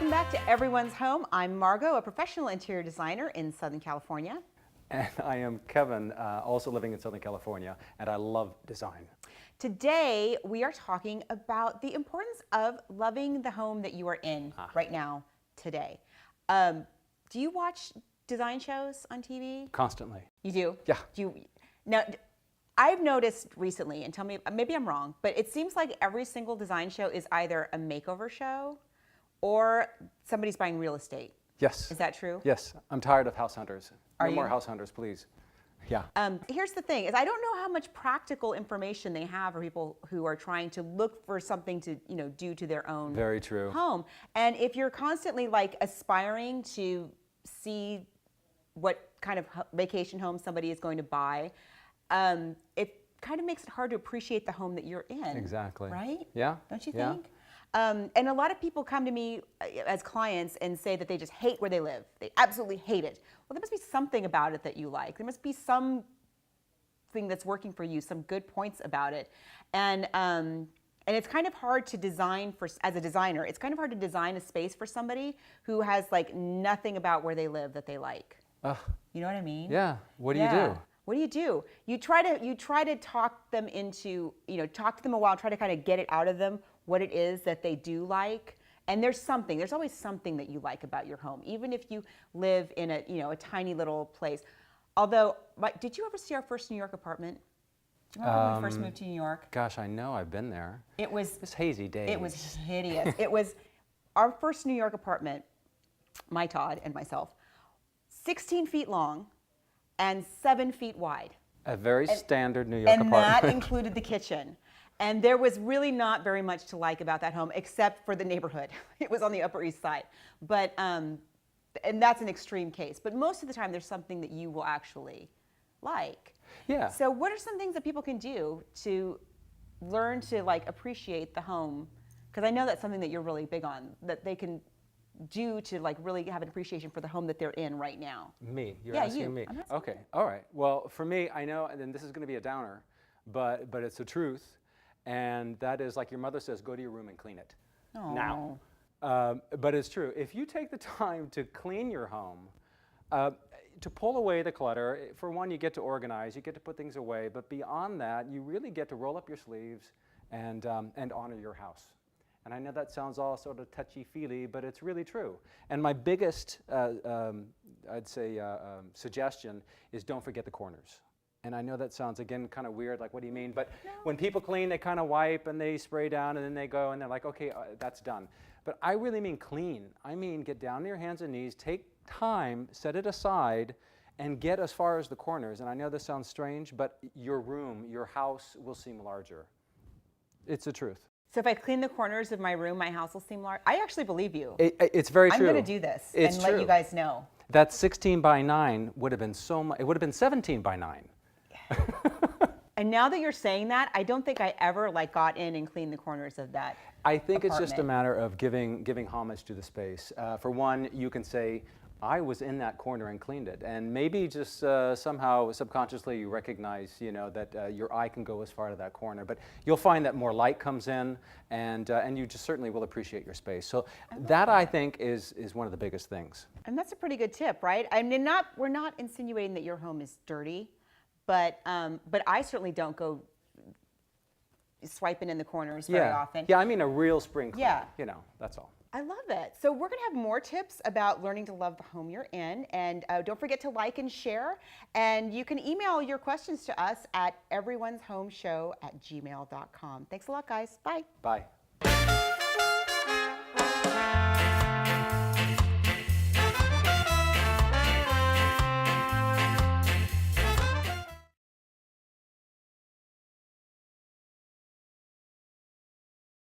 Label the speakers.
Speaker 1: Welcome back to Everyone's Home. I'm Margo, a professional interior designer in Southern California.
Speaker 2: And I am Kevin, also living in Southern California, and I love design.
Speaker 1: Today, we are talking about the importance of loving the home that you are in right now, today. Do you watch design shows on TV?
Speaker 2: Constantly.
Speaker 1: You do?
Speaker 2: Yeah.
Speaker 1: Now, I've noticed recently, and tell me, maybe I'm wrong, but it seems like every single design show is either a makeover show or somebody's buying real estate.
Speaker 2: Yes.
Speaker 1: Is that true?
Speaker 2: Yes. I'm tired of house hunters.
Speaker 1: Are
Speaker 2: No more
Speaker 1: you?
Speaker 2: house hunters, please. Yeah.
Speaker 1: Here's the thing, is I don't know how much practical information they have for people who are trying to look for something to, do to their own
Speaker 2: Very true.
Speaker 1: home. And if you're constantly like aspiring to see what kind of vacation home somebody is going to buy, it kind of makes it hard to appreciate the home that you're in.
Speaker 2: Exactly.
Speaker 1: Right?
Speaker 2: Yeah.
Speaker 1: Don't you
Speaker 2: Yeah.
Speaker 1: think? And a lot of people come to me as clients and say that they just hate where they live. They absolutely hate it. Well, there must be something about it that you like. There must be something that's working for you, some good points about it. And it's kind of hard to design as a designer, it's kind of hard to design a space for somebody who has like nothing about where they live that they like. You know what I mean?
Speaker 2: Yeah. What do you do?
Speaker 1: What do you do? You try to talk them into, talk to them a while, try to kind of get it out of them what it is that they do like. And there's always something that you like about your home, even if you live in a tiny little place. Although, did you ever see our first New York apartment? Do you remember when we first moved to New York?
Speaker 2: Gosh, I know. I've been there.
Speaker 1: It was
Speaker 2: hazy days.
Speaker 1: It was hideous. It was our first New York apartment, my Todd and myself, 16 feet long and 7 feet wide.
Speaker 2: A very standard New York apartment.
Speaker 1: And that included the kitchen. And there was really not very much to like about that home, except for the neighborhood. It was on the Upper East Side. But, and that's an extreme case. But most of the time, there's something that you will actually like.
Speaker 2: Yeah.
Speaker 1: So what are some things that people can do to learn to appreciate the home? Because I know that's something that you're really big on, that they can do to really have an appreciation for the home that they're in right now.
Speaker 2: Me? You're asking me? Okay. All right. Well, for me, I know, and this is going to be a downer, but it's the truth. And that is, like your mother says, go to your room and clean it.
Speaker 1: Aww.
Speaker 2: Now. But it's true. If you take the time to clean your home, to pull away the clutter, for one, you get to organize, you get to put things away. But beyond that, you really get to roll up your sleeves and honor your house. And I know that sounds all sort of touchy-feely, but it's really true. And my biggest, I'd say, suggestion is don't forget the corners. And I know that sounds, again, kind of weird, like, what do you mean? But when people clean, they kind of wipe and they spray down and then they go and they're like, okay, that's done. But I really mean clean. I mean get down to your hands and knees, take time, set it aside, and get as far as the corners. And I know this sounds strange, but your room, your house will seem larger. It's the truth.
Speaker 1: So if I clean the corners of my room, my house will seem large? I actually believe you.
Speaker 2: It's very true.
Speaker 1: I'm going to do this and let you guys know.
Speaker 2: That 16 by 9 would have been so much. It would have been 17 by 9.
Speaker 1: And now that you're saying that, I don't think I ever got in and cleaned the corners of that.
Speaker 2: I think
Speaker 1: apartment.
Speaker 2: It's just a matter of giving homage to the space. For one, you can say, I was in that corner and cleaned it. And maybe just somehow subconsciously you recognize, that your eye can go as far to that corner. But you'll find that more light comes in and you just certainly will appreciate your space. So that I think is one of the biggest things.
Speaker 1: And that's a pretty good tip, right? I mean, we're not insinuating that your home is dirty, but I certainly don't go swiping in the corners very often.
Speaker 2: Yeah, I mean a real spring clean.
Speaker 1: Yeah.
Speaker 2: That's all.
Speaker 1: I love it. So we're going to have more tips about learning to love the home you're in. And don't forget to like and share. And you can email your questions to us at everyone'shomeshow@gmail.com. Thanks a lot, guys. Bye.
Speaker 2: Bye.